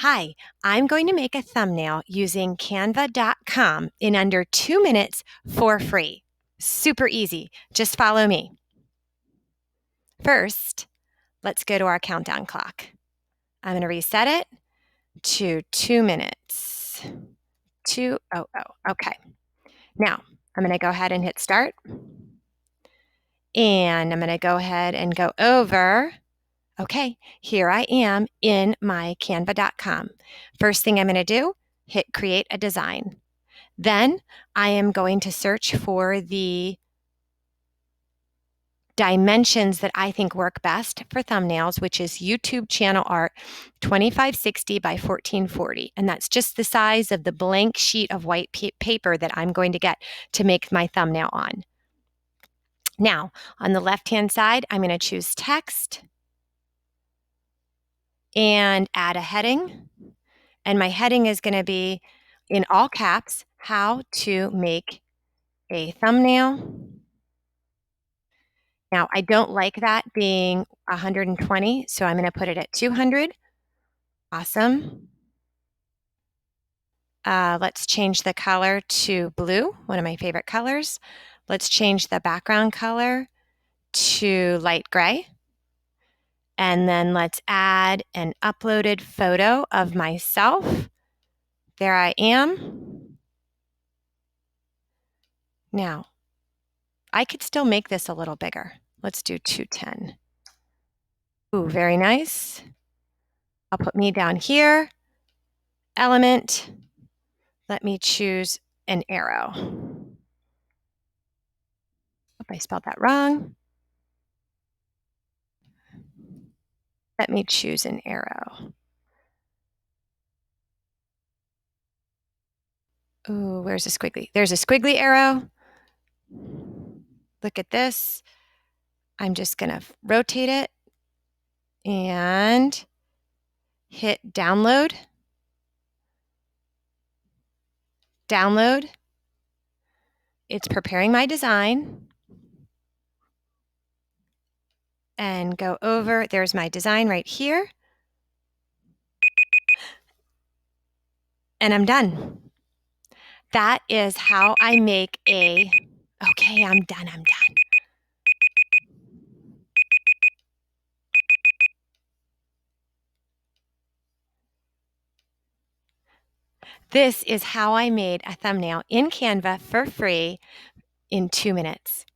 Hi, I'm going to make a thumbnail using canva.com in under 2 minutes for free. Super easy. Just follow me. First, let's go to our countdown clock. I'm going to reset it to 2 minutes. 2:00. Okay. Now, I'm going to go ahead and hit start. And I'm going to go ahead and go over. Okay, here I am in my canva.com. First thing I'm going to do, hit create a design. Then I am going to search for the dimensions that I think work best for thumbnails, which is YouTube channel art 2560 by 1440. And that's just the size of the blank sheet of white paper that I'm going to get to make my thumbnail on. Now, on the left-hand side, I'm going to choose text and add a heading. And my heading is going to be in all caps, how to make a thumbnail. Now, I don't like that being 120, so I'm going to put it at 200. Awesome. Let's change the color to blue, one of my favorite colors. Let's change the background color to light gray. And then let's add an uploaded photo of myself. There I am. Now, I could still make this a little bigger. Let's do 210. Ooh, very nice. I'll put me down here. Element. Let me choose an arrow. Hope I spelled that wrong. Let me choose an arrow. Ooh, where's the squiggly? There's a squiggly arrow. Look at this. I'm just going to rotate it and hit download. Download. It's preparing my design. And go over. There's my design right here. And I'm done. That is how I make a, okay, I'm done. This is how I made a thumbnail in Canva for free in 2 minutes.